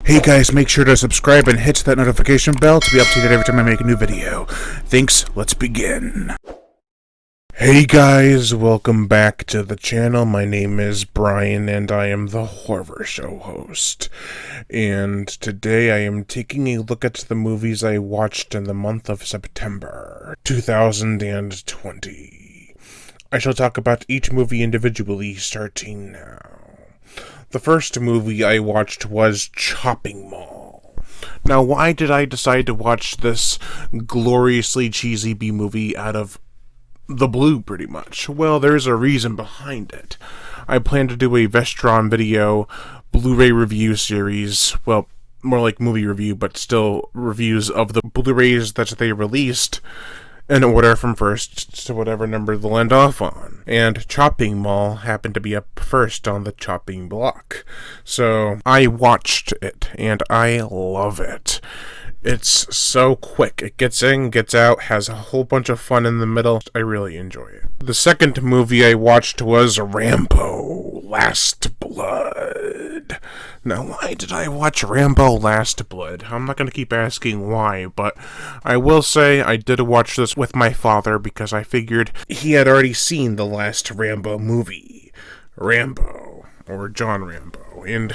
Hey guys, make sure to subscribe and hit that notification bell to be updated every time I make a new video. Thanks, let's begin. Hey guys, welcome back to the channel. My name is Brian and I am the Horror Show host. And today I am taking a look at the movies I watched in the month of September 2020. I shall talk about each movie individually starting now. The first movie I watched was Chopping Mall. Now, why did I decide to watch this gloriously cheesy B-movie out of the blue, pretty much? Well, there's a reason behind it. I plan to do a Vestron video Blu-ray review series, well, more like movie review, but still reviews of the Blu-rays that they released in order from first to whatever number they'll end off on. And Chopping Mall happened to be up first on the chopping block. So I watched it, and I love it. It's so quick. It gets in, gets out, has a whole bunch of fun in the middle. I really enjoy it. The second movie I watched was Rambo: Last Blood. Now, why did I watch Rambo: Last Blood? I'm not going to keep asking why, but I will say I did watch this with my father because I figured he had already seen the last Rambo movie, Rambo, or John Rambo, and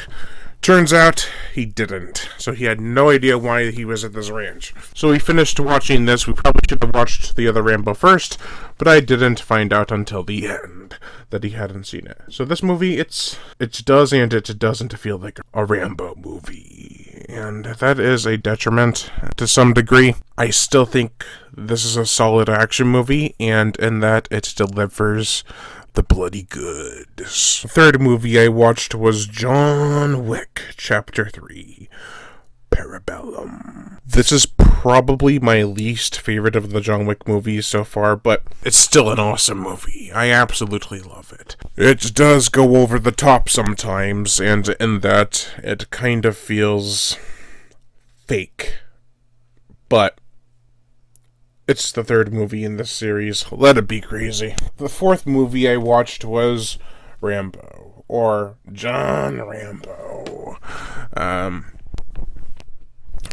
turns out he didn't, so he had no idea why he was at this ranch. So we finished watching this. We probably should have watched the other Rambo first, but I didn't find out until the end that he hadn't seen it. So this movie, it does and it doesn't feel like a Rambo movie, and that is a detriment to some degree. I still think this is a solid action movie, and in that it delivers the bloody goods. The third movie I watched was John Wick, Chapter 3, Parabellum. This is probably my least favorite of the John Wick movies so far, but it's still an awesome movie. I absolutely love it. It does go over the top sometimes, and in that, it kind of feels fake. But it's the third movie in this series. Let it be crazy. The fourth movie I watched was Rambo, or John Rambo.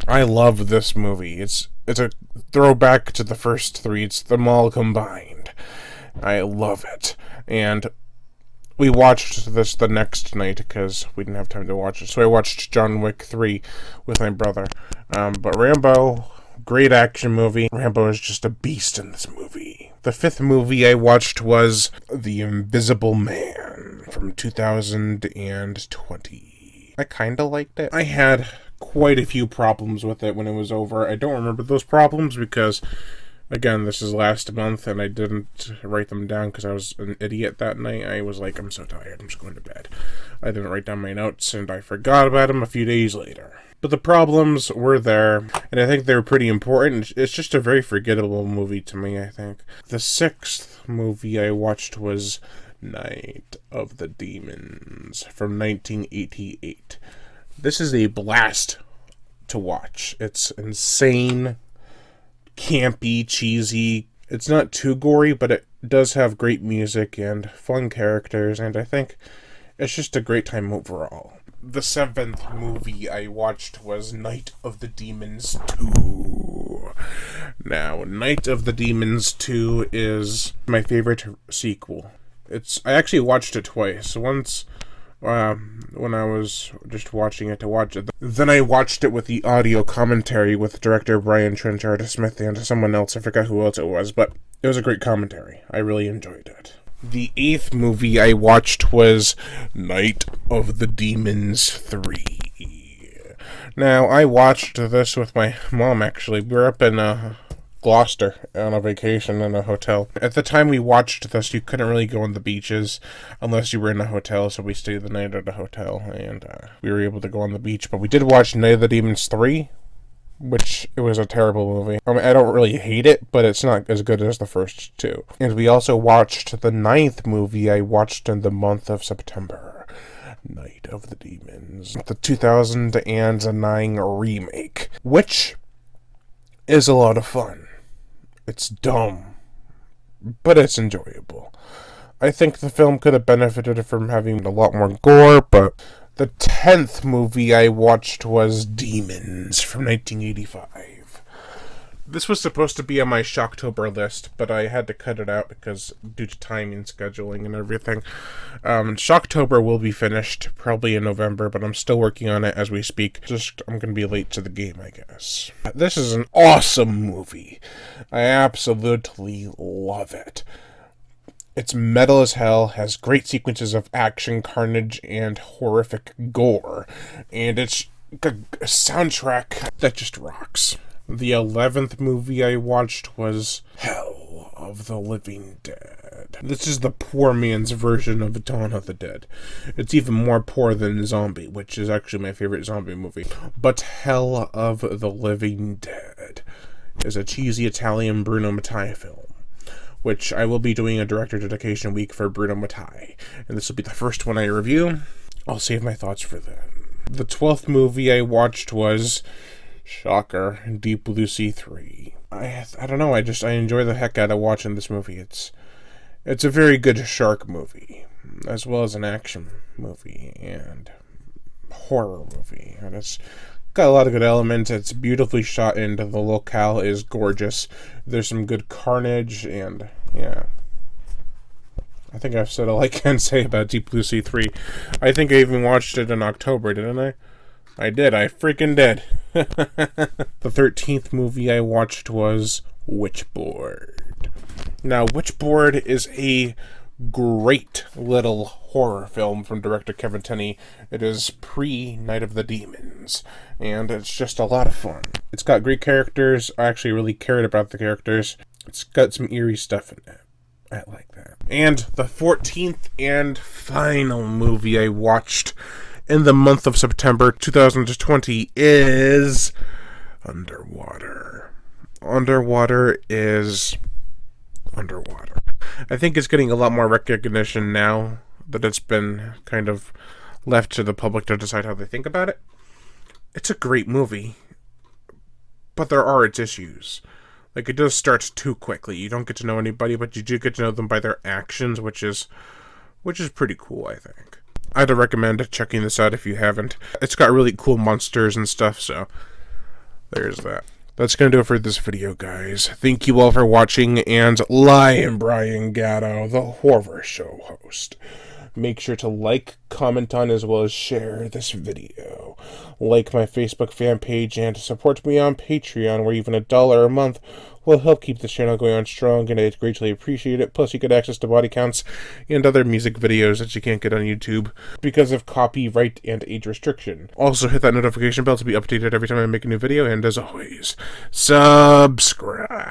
I love this movie. It's a throwback to the first three. It's them all combined. I love it. And we watched this the next night because we didn't have time to watch it. So I watched John Wick 3 with my brother. But Rambo, great action movie. Rambo is just a beast in this movie. The fifth movie I watched was The Invisible Man from 2020. I kind of liked it. I had quite a few problems with it when it was over. I don't remember those problems because, again, this is last month and I didn't write them down because I was an idiot that night. I was like, I'm so tired, I'm just going to bed. I didn't write down my notes and I forgot about them a few days later. But the problems were there, and I think they were pretty important. It's just a very forgettable movie to me, I think. The sixth movie I watched was Night of the Demons from 1988. This is a blast to watch. It's insane, campy, cheesy. It's not too gory, but it does have great music and fun characters, and I think it's just a great time overall. The seventh movie I watched was Night of the Demons 2. Now, Night of the Demons 2 is my favorite sequel. I actually watched it twice. Once when I was just watching it to watch it. Then I watched it with the audio commentary with director Brian Trenchard Smith and someone else. I forgot who else it was, but it was a great commentary. I really enjoyed it. The eighth movie I watched was Night of the Demons 3. Now, I watched this with my mom, actually. We were up in Gloucester on a vacation in a hotel. At the time we watched this, you couldn't really go on the beaches unless you were in a hotel, so we stayed the night at a hotel, and we were able to go on the beach. But we did watch Night of the Demons 3, which it was a terrible movie. I mean, I don't really hate it, but it's not as good as the first two. And we also watched the ninth movie I watched in the month of September, Night of the Demons, the 2009 remake, which is a lot of fun. It's dumb, but it's enjoyable. I think the film could have benefited from having a lot more gore, but The 10th movie I watched was Demons from 1985. This was supposed to be on my Shocktober list, but I had to cut it out because due to timing, scheduling, and everything. Shocktober will be finished probably in November, but I'm still working on it as we speak. I'm going to be late to the game, I guess. This is an awesome movie. I absolutely love it. It's metal as hell, has great sequences of action, carnage, and horrific gore. And it's a soundtrack that just rocks. The 11th movie I watched was Hell of the Living Dead. This is the poor man's version of Dawn of the Dead. It's even more poor than Zombie, which is actually my favorite zombie movie. But Hell of the Living Dead is a cheesy Italian Bruno Mattei film, which I will be doing a director dedication week for Bruno Mattei, and this will be the first one I review. I'll save my thoughts for then. The 12th movie I watched was, shocker, Deep Blue Sea 3. I don't know, I enjoy the heck out of watching this movie. It's a very good shark movie, as well as an action movie and horror movie, and it's got a lot of good elements. It's beautifully shot, and the locale is gorgeous. There's some good carnage, and yeah. I think I've said all I can say about Deep Blue Sea 3. I think I even watched it in October, didn't I? I did. I freaking did. The 13th movie I watched was Witchboard. Now, Witchboard is a great little horror film from director Kevin Tenney. It is pre-Night of the Demons, and it's just a lot of fun. It's got great characters. I actually really cared about the characters. It's got some eerie stuff in it. I like that. And the 14th and final movie I watched in the month of September 2020 is Underwater. Underwater is underwater. I think it's getting a lot more recognition now that it's been kind of left to the public to decide how they think about it. It's a great movie, but there are its issues. Like, it does start too quickly. You don't get to know anybody, but you do get to know them by their actions, which is pretty cool, I think. I'd recommend checking this out if you haven't. It's got really cool monsters and stuff, so there's that. That's going to do it for this video, guys. Thank you all for watching, and I am Brian Gatto, the Horror Show host. Make sure to like, comment on, as well as share this video. Like my Facebook fan page, and support me on Patreon, where even $1 a month will help keep this channel going on strong, and I'd greatly appreciate it. Plus, you get access to body counts and other music videos that you can't get on YouTube because of copyright and age restriction. Also, hit that notification bell to be updated every time I make a new video, and as always, subscribe.